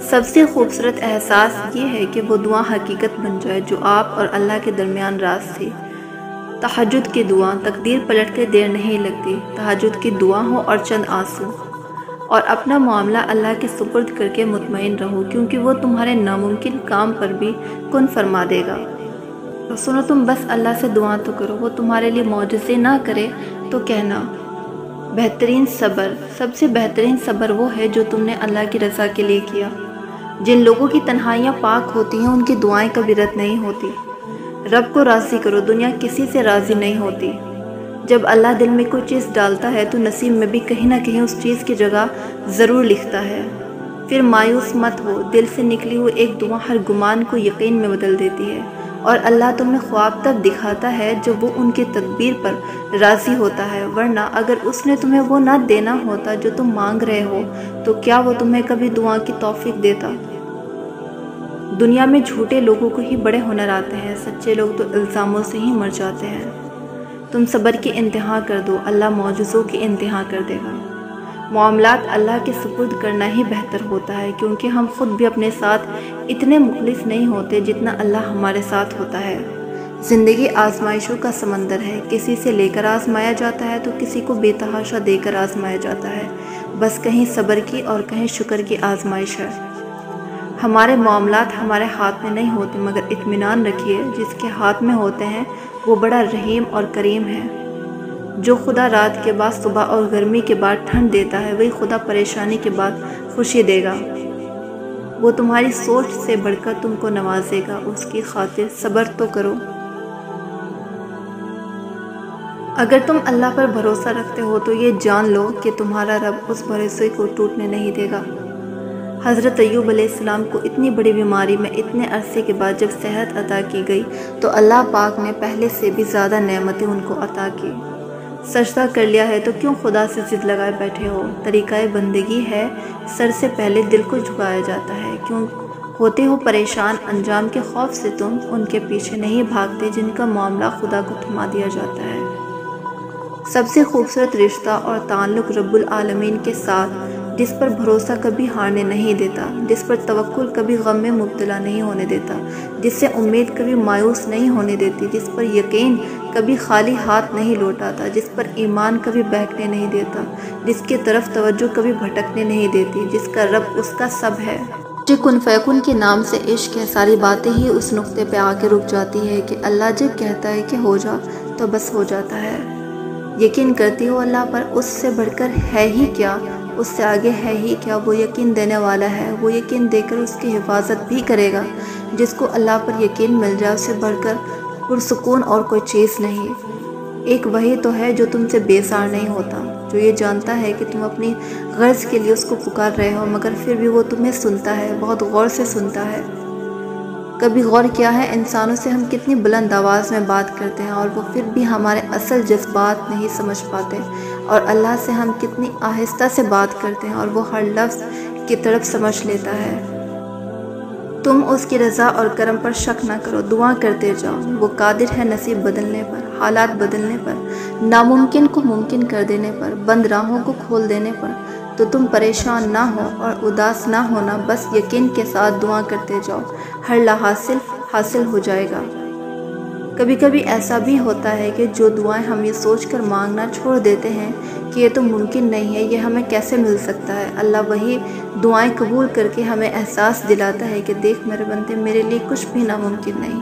سب سے خوبصورت احساس یہ ہے کہ وہ دعا حقیقت بن جائے جو آپ اور اللہ کے درمیان راز تھی۔ تہجد کی دعا، تقدیر پلٹتے دیر نہیں لگتی۔ تہجد کی دعا ہو اور چند آنسو، اور اپنا معاملہ اللہ کے سپرد کر کے مطمئن رہو، کیونکہ وہ تمہارے ناممکن کام پر بھی کن فرما دے گا۔ تو سنو، تم بس اللہ سے دعا تو کرو، وہ تمہارے لیے معجزے نہ کرے تو کہنا۔ بہترین صبر، سب سے بہترین صبر وہ ہے جو تم نے اللہ کی رضا کے لیے کیا۔ جن لوگوں کی تنہائیاں پاک ہوتی ہیں ان کی دعائیں کبھی رد نہیں ہوتی۔ رب کو راضی کرو، دنیا کسی سے راضی نہیں ہوتی۔ جب اللہ دل میں کوئی چیز ڈالتا ہے تو نصیب میں بھی کہیں نہ کہیں اس چیز کی جگہ ضرور لکھتا ہے۔ پھر مایوس مت ہو، دل سے نکلی ہوئی ایک دعا ہر گمان کو یقین میں بدل دیتی ہے، اور اللہ تمہیں خواب تب دکھاتا ہے جب وہ ان کی تدبیر پر راضی ہوتا ہے، ورنہ اگر اس نے تمہیں وہ نہ دینا ہوتا جو تم مانگ رہے ہو تو کیا وہ تمہیں کبھی دعا کی توفیق دیتا؟ دنیا میں جھوٹے لوگوں کو ہی بڑے ہنر آتے ہیں، سچے لوگ تو الزاموں سے ہی مر جاتے ہیں۔ تم صبر کی انتہا کر دو، اللہ معجزوں کی انتہا کر دے گا۔ معاملات اللہ کے سپرد کرنا ہی بہتر ہوتا ہے، کیونکہ ہم خود بھی اپنے ساتھ اتنے مخلص نہیں ہوتے جتنا اللہ ہمارے ساتھ ہوتا ہے۔ زندگی آزمائشوں کا سمندر ہے، کسی سے لے کر آزمایا جاتا ہے تو کسی کو بے تحاشا دے کر آزمایا جاتا ہے۔ بس کہیں صبر کی اور کہیں شکر کی آزمائش ہے۔ ہمارے معاملات ہمارے ہاتھ میں نہیں ہوتے، مگر اطمینان رکھیے جس کے ہاتھ میں ہوتے ہیں وہ بڑا رحیم اور کریم ہے۔ جو خدا رات کے بعد صبح اور گرمی کے بعد ٹھنڈ دیتا ہے، وہی خدا پریشانی کے بعد خوشی دے گا۔ وہ تمہاری سوچ سے بڑھ کر تم کو نوازے گا، اس کی خاطر صبر تو کرو۔ اگر تم اللہ پر بھروسہ رکھتے ہو تو یہ جان لو کہ تمہارا رب اس بھروسے کو ٹوٹنے نہیں دے گا۔ حضرت ایوب علیہ السلام کو اتنی بڑی بیماری میں اتنے عرصے کے بعد جب صحت عطا کی گئی تو اللہ پاک نے پہلے سے بھی زیادہ نعمتیں ان کو عطا کی۔ سجدہ کر لیا ہے تو کیوں خدا سے ضد لگائے بیٹھے ہو؟ طریقہ بندگی ہے، سر سے پہلے دل کو جھکایا جاتا ہے۔ کیوں ہوتے ہو پریشان؟ انجام کے خوف سے تم ان کے پیچھے نہیں بھاگتے جن کا معاملہ خدا کو تھما دیا جاتا ہے۔ سب سے خوبصورت رشتہ اور تعلق رب العالمین کے ساتھ، جس پر بھروسہ کبھی ہارنے نہیں دیتا، جس پر توکل کبھی غم میں مبتلا نہیں ہونے دیتا، جس سے امید کبھی مایوس نہیں ہونے دیتی، جس پر یقین کبھی خالی ہاتھ نہیں لوٹاتا، جس پر ایمان کبھی بہکنے نہیں دیتا، جس کی طرف توجہ کبھی بھٹکنے نہیں دیتی، جس کا رب اس کا سب ہے۔ جو کن فیکن کے نام سے عشق ہے، ساری باتیں ہی اس نقطے پہ آ کے رک جاتی ہے کہ اللہ جب کہتا ہے کہ ہو جا تو بس ہو جاتا ہے۔ یقین کرتی ہو اللہ پر، اس سے بڑھ کر ہے ہی کیا، اس سے آگے ہے ہی کیا؟ وہ یقین دینے والا ہے، وہ یقین دے کر اس کی حفاظت بھی کرے گا۔ جس کو اللہ پر یقین مل جائے اسے بڑھ کر پرسکون اور کوئی چیز نہیں۔ ایک وہی تو ہے جو تم سے بیزار نہیں ہوتا، جو یہ جانتا ہے کہ تم اپنی غرض کے لیے اس کو پکار رہے ہو، مگر پھر بھی وہ تمہیں سنتا ہے، بہت غور سے سنتا ہے۔ کبھی غور کیا ہے انسانوں سے ہم کتنی بلند آواز میں بات کرتے ہیں اور وہ پھر بھی ہمارے اصل جذبات نہیں سمجھ پاتے، اور اللہ سے ہم کتنی آہستہ سے بات کرتے ہیں اور وہ ہر لفظ کی طرف سمجھ لیتا ہے۔ تم اس کی رضا اور کرم پر شک نہ کرو، دعا کرتے جاؤ، وہ قادر ہے نصیب بدلنے پر، حالات بدلنے پر، ناممکن کو ممکن کر دینے پر، بند راہوں کو کھول دینے پر۔ تو تم پریشان نہ ہو اور اداس نہ ہونا، بس یقین کے ساتھ دعا کرتے جاؤ، ہر لحاظ حاصل ہو جائے گا۔ کبھی کبھی ایسا بھی ہوتا ہے کہ جو دعائیں ہم یہ سوچ کر مانگنا چھوڑ دیتے ہیں کہ یہ تو ممکن نہیں ہے، یہ ہمیں کیسے مل سکتا ہے، اللہ وہی دعائیں قبول کر کے ہمیں احساس دلاتا ہے کہ دیکھ میرے بندے، میرے لیے کچھ بھی ناممکن نہیں۔